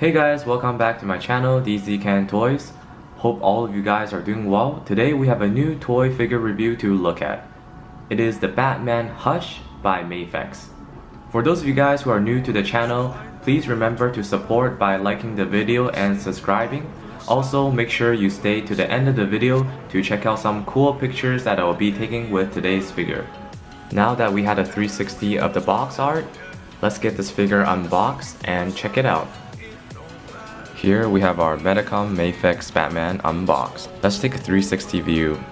Hey guys, welcome back to my channel, Dzkan Toys. Hope all of you guys are doing well. Today we have a new toy figure review to look at. It is the Batman Hush by MAFEX. For those of you guys who are new to the channel, please remember to support by liking the video and subscribing. Also, make sure you stay to the end of the video to check out some cool pictures that I will be taking with today's figure. Now that we had a 360 of the box art, let's get this figure unboxed and check it out. Here we have our Medicom MAFEX Batman unboxed. Let's take a 360 view.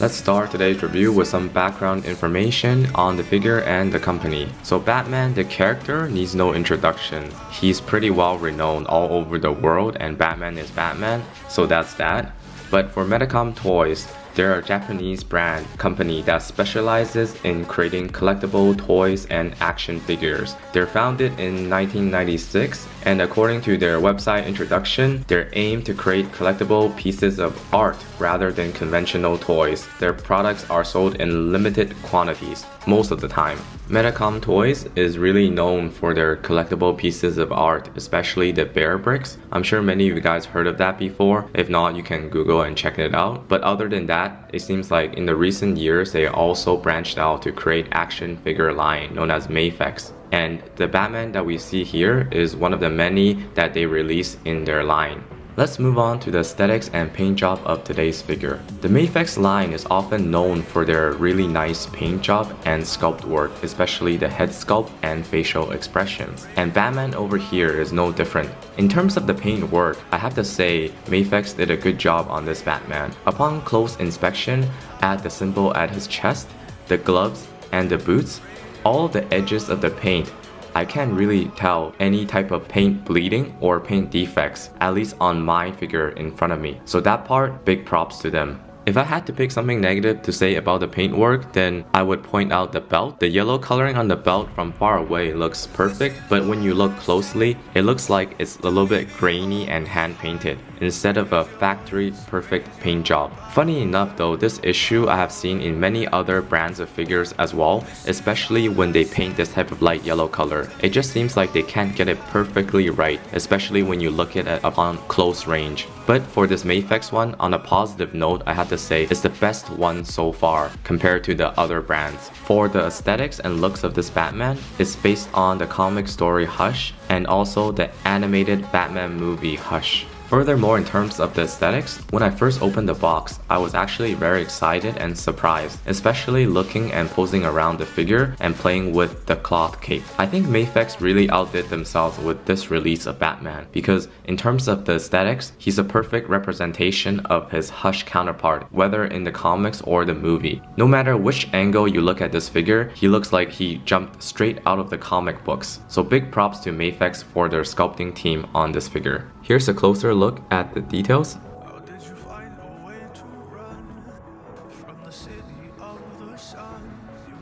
Let's start today's review with some background information on the figure and the company. So Batman, the character, needs no introduction. He's pretty well renowned all over the world and Batman is Batman, so that's that. But for Medicom Toys, they're a Japanese brand company that specializes in creating collectible toys and action figures. They're founded in 1996, and according to their website introduction, they aim to create collectible pieces of art rather than conventional toys. Their products are sold in limited quantities most of the time. Medicom Toys is really known for their collectible pieces of art, especially the bear bricks. I'm sure many of you guys heard of that before. If not, you can Google and check it out. But other than that, it seems like in the recent years, they also branched out to create action figure line known as MAFEX. And the Batman that we see here is one of the many that they release in their line. Let's move on to the aesthetics and paint job of today's figure. The MAFEX line is often known for their really nice paint job and sculpt work, especially the head sculpt and facial expressions. And Batman over here is no different. In terms of the paint work, I have to say MAFEX did a good job on this Batman. Upon close inspection, at the symbol at his chest, the gloves, and the boots, all the edges of the paint, I can't really tell any type of paint bleeding or paint defects, at least on my figure in front of me. So that part, big props to them. If I had to pick something negative to say about the paint work, then I would point out the belt. The yellow coloring on the belt from far away looks perfect, but when you look closely, it looks like it's a little bit grainy and hand painted instead of a factory perfect paint job. Funny enough though, this issue I have seen in many other brands of figures as well, especially when they paint this type of light yellow color. It just seems like they can't get it perfectly right, especially when you look at it upon close range. But for this MAFEX one, on a positive note, I have to say it's the best one so far compared to the other brands. For the aesthetics and looks of this Batman, it's based on the comic story Hush and also the animated Batman movie Hush. Furthermore, in terms of the aesthetics, when I first opened the box, I was actually very excited and surprised, especially looking and posing around the figure and playing with the cloth cape. I think MAFEX really outdid themselves with this release of Batman because in terms of the aesthetics, he's a perfect representation of his Hush counterpart, whether in the comics or the movie. No matter which angle you look at this figure, he looks like he jumped straight out of the comic books. So big props to MAFEX for their sculpting team on this figure. Here's a closer look at the details.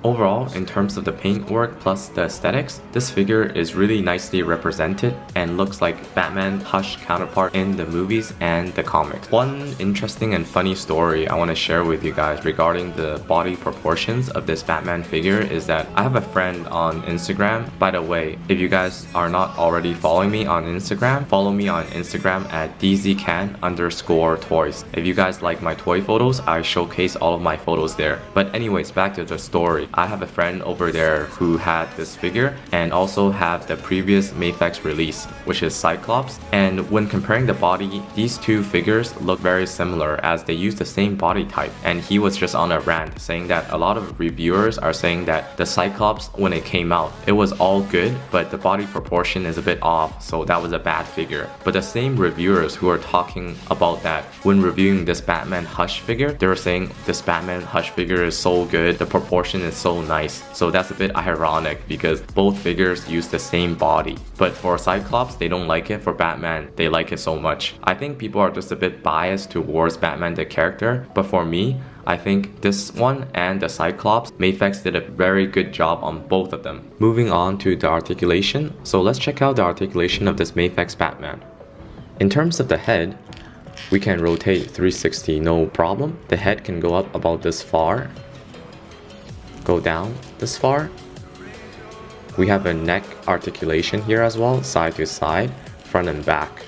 Overall, in terms of the paint work plus the aesthetics, this figure is really nicely represented and looks like Batman's Hush counterpart in the movies and the comics. One interesting and funny story I want to share with you guys regarding the body proportions of this Batman figure is that I have a friend on Instagram. By the way, if you guys are not already following me on Instagram, follow me on Instagram at dzkan_toys. If you guys like my toy photos, I showcase all of my photos there. But anyways, back to the story. I have a friend over there who had this figure and also have the previous MAFEX release, which is Cyclops. And when comparing the body, these two figures look very similar as they use the same body type. And he was just on a rant saying that a lot of reviewers are saying that the Cyclops, when it came out, it was all good, but the body proportion is a bit off, so that was a bad figure. But the same reviewers who are talking about that when reviewing this Batman Hush figure, they were saying this Batman Hush figure is so good, the proportion is so nice. So that's a bit ironic because both figures use the same body. But for Cyclops, they don't like it. For Batman, they like it so much. I think people are just a bit biased towards Batman the character, but for me, I think this one and the Cyclops, MAFEX did a very good job on both of them. Moving on to the articulation. So let's check out the articulation of this MAFEX Batman. In terms of the head, we can rotate 360 no problem. The head can go up about this far, go down this far. We have a neck articulation here as well, side to side, front and back.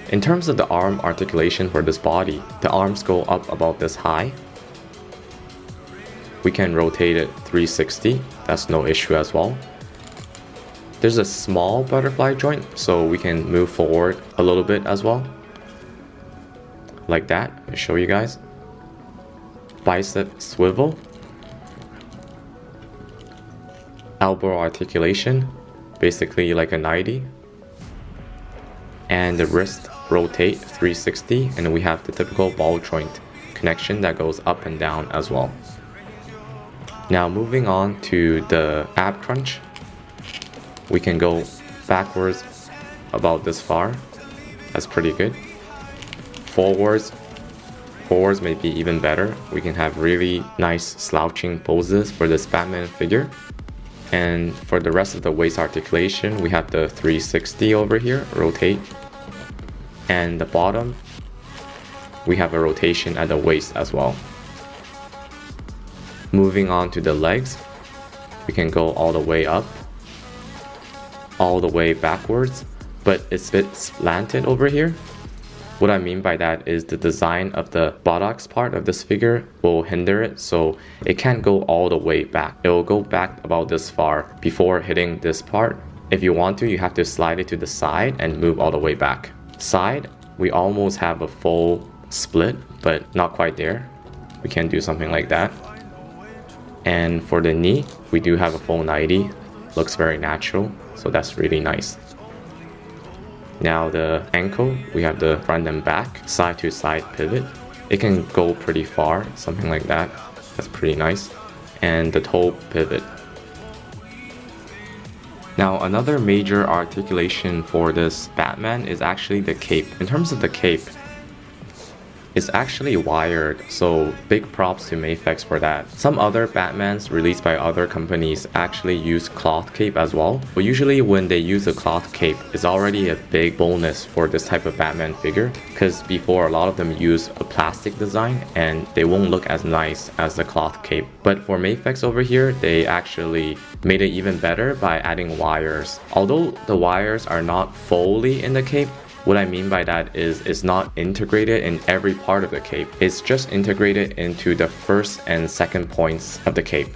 In terms of the arm articulation for this body, the arms go up about this high. We can rotate it 360, that's no issue as well. There's a small butterfly joint, so we can move forward a little bit as well. Like that, I'll show you guys. Bicep swivel. Elbow articulation, basically like a 90. And the wrist rotate 360, and we have the typical ball joint connection that goes up and down as well. Now moving on to the ab crunch, we can go backwards about this far. That's pretty good. Forwards may be even better. We can have really nice slouching poses for this Batman figure. And for the rest of the waist articulation, we have the 360 over here, rotate. And the bottom, we have a rotation at the waist as well. Moving on to the legs, we can go all the way up, all the way backwards, but it's a bit slanted over here. What I mean by that is the design of the buttocks part of this figure will hinder it, so it can't go all the way back. It will go back about this far before hitting this part. If you want to, you have to slide it to the side and move all the way back. Side, we almost have a full split, but not quite there. We can do something like that. And for the knee, we do have a full 90. Looks very natural, so that's really nice. Now the ankle, we have the front and back, side to side pivot. It can go pretty far, something like that. That's pretty nice. And the toe pivot. Now another major articulation for this Batman is actually the cape. In terms of the cape, it's actually wired, so big props to MAFEX for that. Some other Batmans released by other companies actually use cloth cape as well, but usually when they use a cloth cape, it's already a big bonus for this type of Batman figure, because before a lot of them use a plastic design and they won't look as nice as the cloth cape. But for MAFEX over here, they actually made it even better by adding wires. Although the wires are not fully in the cape, what I mean by that is it's not integrated in every part of the cape. It's just integrated into the first and second points of the cape.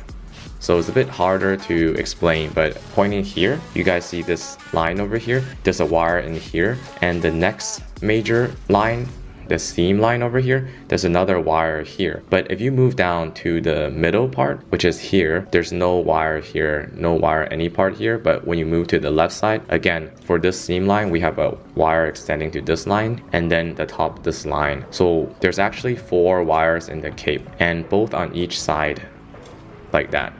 So it's a bit harder to explain, but pointing here, you guys see this line over here. There's a wire in here, and the next major line, the seam line over here, there's another wire here. But if you move down to the middle part, which is here, there's no wire here, no wire any part here. But when you move to the left side, again, for this seam line, we have a wire extending to this line, and then the top of this line. So there's actually 4 wires in the cape, and both on each side, like that.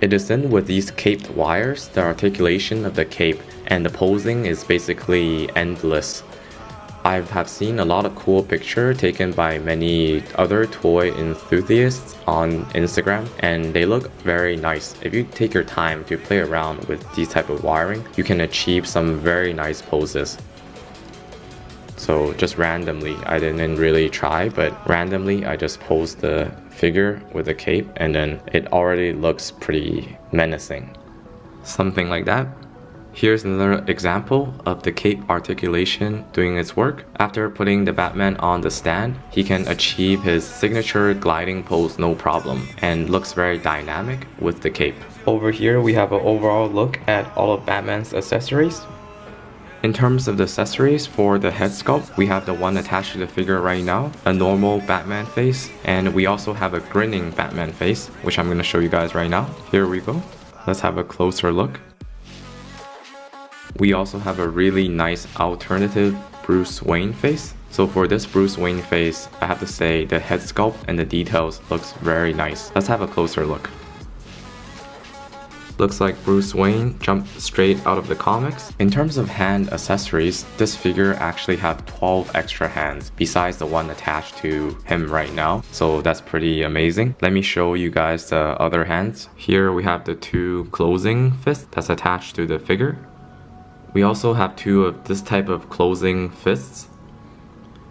It is then with these caped wires, the articulation of the cape and the posing is basically endless. I have seen a lot of cool pictures taken by many other toy enthusiasts on Instagram, and they look very nice. If you take your time to play around with these type of wiring, you can achieve some very nice poses. So just randomly, I didn't really try, but randomly I just posed the figure with the cape, and then it already looks pretty menacing. Something like that. Here's another example of the cape articulation doing its work. After putting the Batman on the stand, he can achieve his signature gliding pose no problem, and looks very dynamic with the cape. Over here we have an overall look at all of Batman's accessories. In terms of the accessories for the head sculpt, we have the one attached to the figure right now, a normal Batman face, and we also have a grinning Batman face, which I'm going to show you guys right now. Here we go. Let's have a closer look. We also have a really nice alternative Bruce Wayne face. So for this Bruce Wayne face, I have to say the head sculpt and the details looks very nice. Let's have a closer look. Looks like Bruce Wayne jumped straight out of the comics. In terms of hand accessories, this figure actually have 12 extra hands besides the one attached to him right now. So that's pretty amazing. Let me show you guys the other hands. Here we have the 2 closing fists that's attached to the figure. We also have two of this type of closing fists.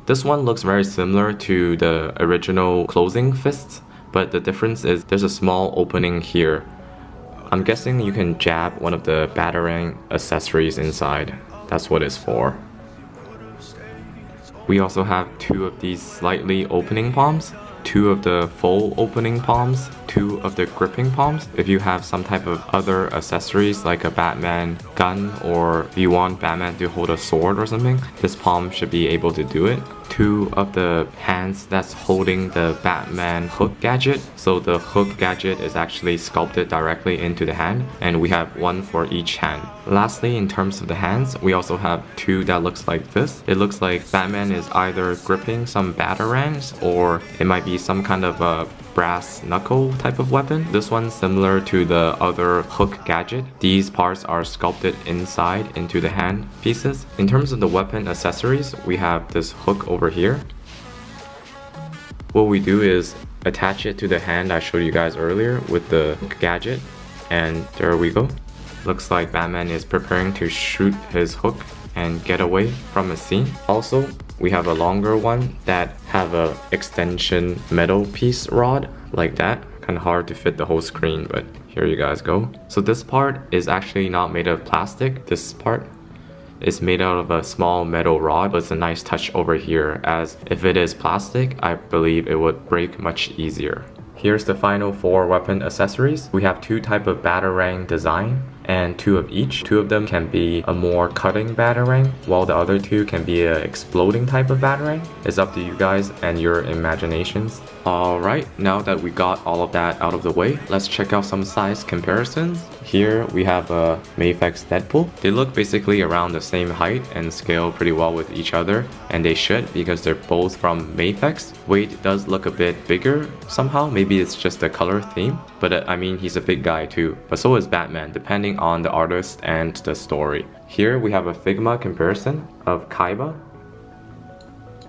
This one looks very similar to the original closing fists, but the difference is there's a small opening here. I'm guessing you can jab one of the batarang accessories inside. That's what it's for. We also have two of these slightly opening palms, two of the full opening palms, two of the gripping palms. If you have some type of other accessories like a Batman gun, or if you want Batman to hold a sword or something, this palm should be able to do it. Two of the hands that's holding the Batman hook gadget. So the hook gadget is actually sculpted directly into the hand, and we have one for each hand. Lastly, in terms of the hands, we also have two that looks like this. It looks like Batman is either gripping some batarangs, or it might be some kind of a brass knuckle type of weapon. This one's similar to the other hook gadget. These parts are sculpted inside into the hand pieces. In terms of the weapon accessories, we have this hook over here. What we do is attach it to the hand I showed you guys earlier with the hook gadget, and there we go. Looks like Batman is preparing to shoot his hook and get away from a scene. Also, we have a longer one that have a extension metal piece rod like that. Kind of hard to fit the whole screen, but here you guys go. So this part is actually not made of plastic. This part is made out of a small metal rod, but it's a nice touch over here, as if it is plastic, I believe it would break much easier. Here's the final 4 weapon accessories. We have 2 type of batarang design, and 2 of each. 2 of them can be a more cutting batarang, while the other 2 can be an exploding type of batarang. It's up to you guys and your imaginations. Alright, now that we got all of that out of the way, let's check out some size comparisons. Here we have a MAFEX Deadpool. They look basically around the same height and scale pretty well with each other, and they should because they're both from MAFEX. Wade does look a bit bigger somehow, maybe it's just the color theme, but I mean he's a big guy too, but so is Batman, depending on the artist and the story. Here we have a Figma comparison of Kaiba.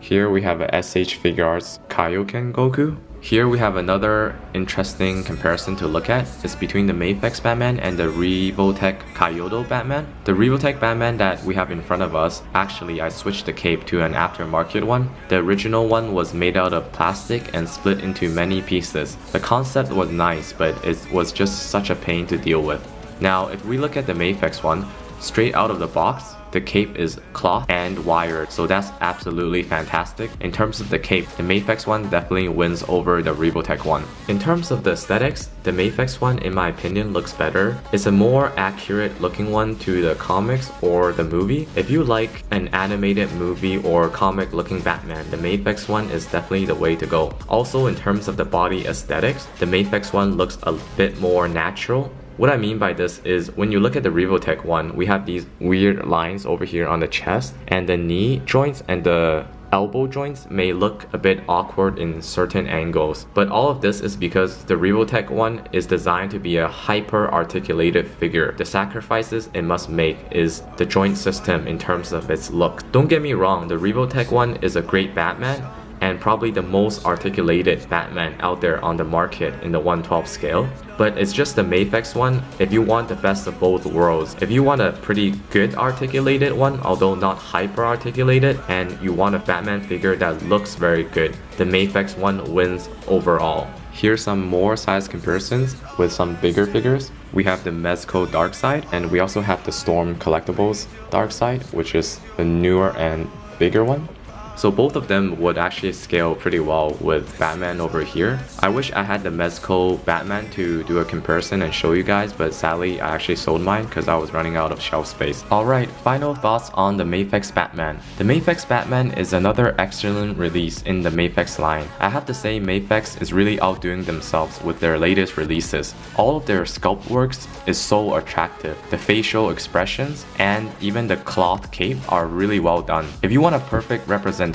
Here we have a SH Figuarts Kaioken Goku. Here we have another interesting comparison to look at. It's between the MAFEX Batman and the Revoltech Kyoto Batman. The Revoltech Batman that we have in front of us, actually I switched the cape to an aftermarket one. The original one was made out of plastic and split into many pieces. The concept was nice, but it was just such a pain to deal with. Now if we look at the MAFEX one, straight out of the box, the cape is cloth and wired, so that's absolutely fantastic. In terms of the cape, the MAFEX one definitely wins over the Revoltech one. In terms of the aesthetics, the MAFEX one in my opinion looks better. It's a more accurate looking one to the comics or the movie. If you like an animated movie or comic looking Batman, the MAFEX one is definitely the way to go. Also in terms of the body aesthetics, the MAFEX one looks a bit more natural. What I mean by this is when you look at the Revoltech one, we have these weird lines over here on the chest, and the knee joints and the elbow joints may look a bit awkward in certain angles. But all of this is because the Revoltech one is designed to be a hyper-articulated figure. The sacrifices it must make is the joint system in terms of its look. Don't get me wrong, the Revoltech one is a great Batman, and probably the most articulated Batman out there on the market in the 1/12 scale. But it's just the MAFEX one if you want the best of both worlds. If you want a pretty good articulated one, although not hyper articulated, and you want a Batman figure that looks very good, the MAFEX one wins overall. Here's some more size comparisons with some bigger figures. We have the Mezco Darkseid, and we also have the Storm Collectibles Darkseid, which is the newer and bigger one. So both of them would actually scale pretty well with Batman over here. I wish I had the Mezco Batman to do a comparison and show you guys, but sadly I actually sold mine because I was running out of shelf space. Alright, final thoughts on the MAFEX Batman. The MAFEX Batman is another excellent release in the MAFEX line. I have to say MAFEX is really outdoing themselves with their latest releases. All of their sculpt works is so attractive. The facial expressions and even the cloth cape are really well done. If you want a perfect representation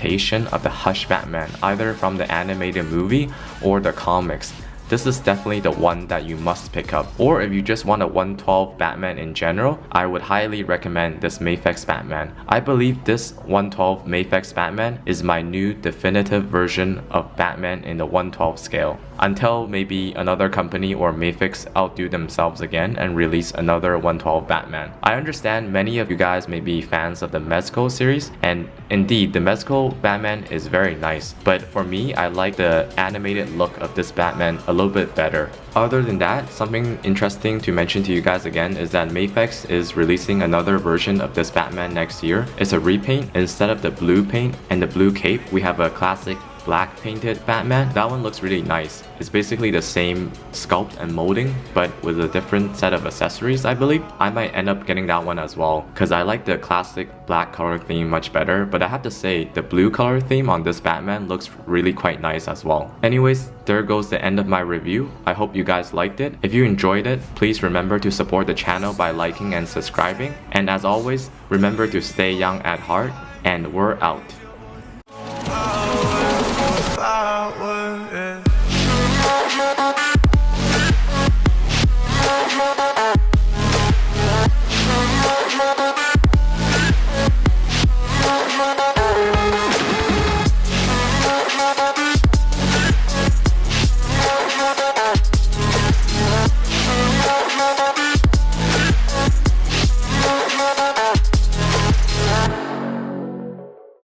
of the Hush Batman, either from the animated movie or the comics, this is definitely the one that you must pick up. Or if you just want a 112 Batman in general, I would highly recommend this MAFEX Batman. I believe this 112 MAFEX Batman is my new definitive version of Batman in the 112 scale. Until maybe another company or MAFEX outdo themselves again and release another 112 Batman. I understand many of you guys may be fans of the Mezco series, and indeed the Mezco Batman is very nice, but for me I like the animated look of this Batman a little bit better. Other than that, something interesting to mention to you guys again is that MAFEX is releasing another version of this Batman next year. It's a repaint. Instead of the blue paint and the blue cape, we have a classic black painted Batman. That one looks really nice. It's basically the same sculpt and molding, but with a different set of accessories, I believe. I might end up getting that one as well, because I like the classic black color theme much better, but I have to say, the blue color theme on this Batman looks really quite nice as well. Anyways, there goes the end of my review. I hope you guys liked it. If you enjoyed it, please remember to support the channel by liking and subscribing. And as always, remember to stay young at heart, and we're out.